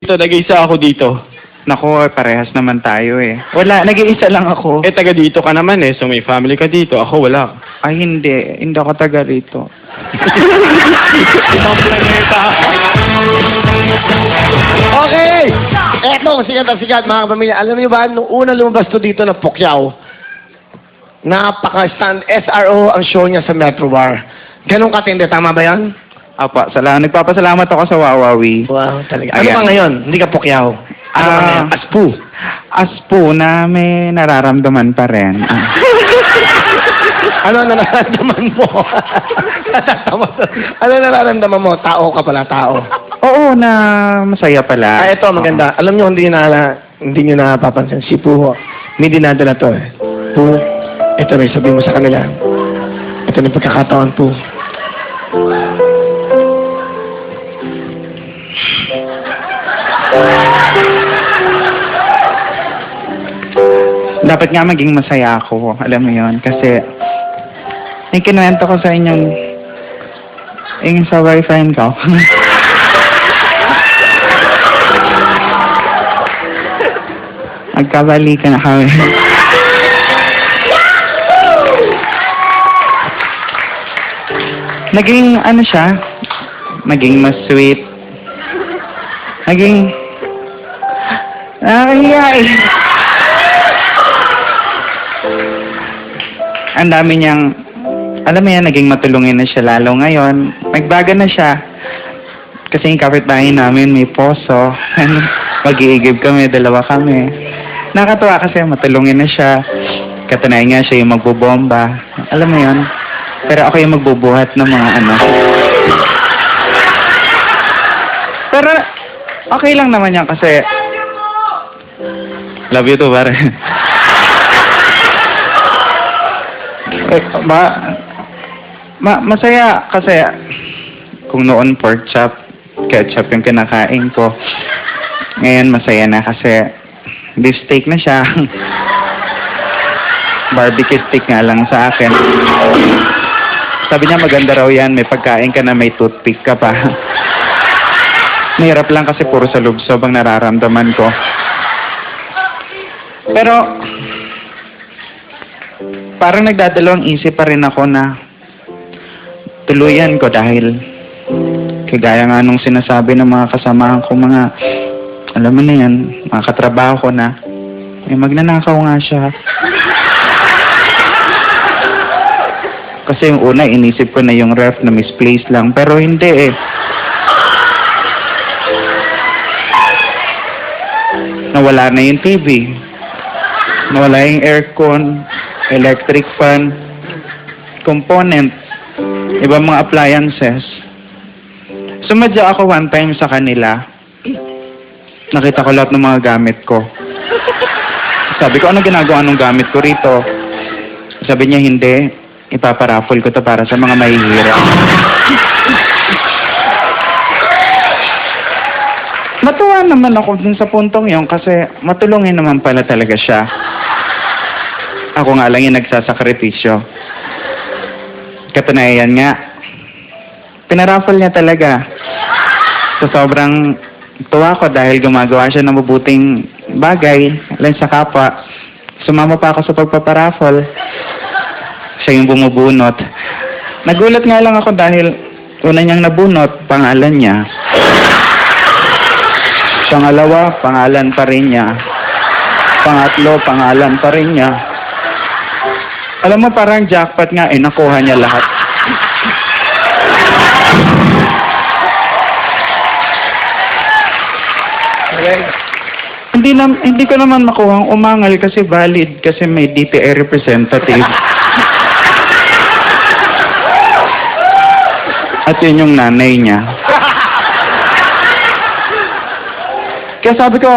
Dito, nag-iisa ako dito. Naku, parehas naman tayo eh. Wala, nag-iisa lang ako. Eh, taga dito ka naman eh. So, may family ka dito. Ako, wala. Ay, hindi. Hindi ako taga rito. Ibang planeta. Okay! Eto, sikat na sikat mga pamilya. Alam niyo ba, nung una lumabas to dito na Pukyaw, napaka-stand SRO ang show niya sa Metro Bar. Ganun katindi, tama ba yan? Apa, nagpapasalamat ako sa Wawawi. Wow, talaga. Ano Ayan. ka ngayon? Hindi ka Pukyaw. Ano ka ngayon? Aspu. Aspo na may nararamdaman pa rin. Ano nararamdaman mo? Ano nararamdaman mo? Tao ka pala, tao. Oo, na masaya pala. Ito, maganda. Alam niyo, hindi niyo napapansin. Si Puho, may dinadala to eh. Puho, ito rin, sabihin mo sa kanila. Ito na yung pagkakataon, Puho. Dapat nga maging masaya ako. Alam mo yon, kasi yung kinuwento ko sa inyong yung sa boyfriend ko. Magkabalikan na kami. Naging ano siya, naging mas sweet. Naging ay. Ang dami niyang, alam mo yan, naging matulungin na siya lalo ngayon. Nagbaga na siya. Kasi yung kapitbahay namin may poso. Mag-iigib kami, dalawa kami. Nakakatuwa kasi matulungin na siya. Katunayan nga siya yung magbobomba. Alam mo yun? Pero ako yung magbubuhat ng mga ano. Pero okay lang naman yan kasi love you too, pare. Masaya kasi kung noon pork chop, ketchup yung kinakain ko. Ngayon masaya na kasi beef steak na siya. Barbecue steak nga lang sa akin. Sabi niya maganda raw yan, may pagkain ka na may toothpick ka pa. Mahirap lang kasi puro sa lubsob ang nararamdaman ko. Pero parang nagdadalawang isip pa rin ako na tuluyan ko dahil kagaya nga nung sinasabi ng mga kasamahan ko, mga alam mo na yan, mga katrabaho ko na magnanakaw nga siya. Kasi yung una inisip ko na yung ref na misplaced lang, pero hindi eh. Nawala na yung TV, nawala yung aircon, electric fan, component, ibang mga appliances. Sumadya ako one time sa kanila. Nakita ko lahat ng mga gamit ko. Sabi ko, ano ginagawa ng gamit ko rito? Sabi niya, hindi. Ipaparaffle ko to para sa mga mahihirap. Natuwa naman ako dun sa puntong yun kasi matulungin naman pala talaga siya. Ako nga lang yung nagsasakripisyo. Katunayan nga, pinaraffle niya talaga. So sobrang tuwa ko dahil gumagawa siya ng mabuting bagay lang sa kapwa. Sumama pa ako sa pagpaparaffle. Siya yung bumubunot. Nagulat nga lang ako dahil una niyang nabunot, pangalan niya. Pangalawa, pangalan pa rin niya. Pangatlo, pangalan pa rin niya. Alam mo, parang jackpot nga, nakuha niya lahat. Okay. Hindi ko naman makuha ang umangal kasi valid kasi may DTI representative. At yun yung nanay niya. Kaya sabi ko,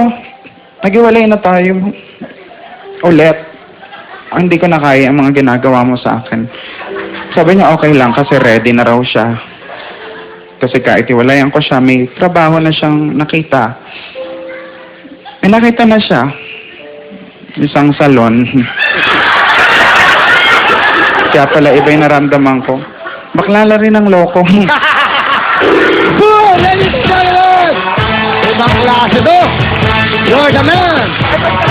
naghiwalay na tayo. Ulit. Hindi ko na kaya ang mga ginagawa mo sa akin. Sabi niya okay lang kasi ready na raw siya. Kasi kahit iwalayan ko siya, may trabaho na siyang nakita. May nakita na siya. Isang salon. Kaya pala iba yung naramdaman ko. Baklala rin ang loko. Boom! Ladies and gentlemen! Ibang klase to. You're the man.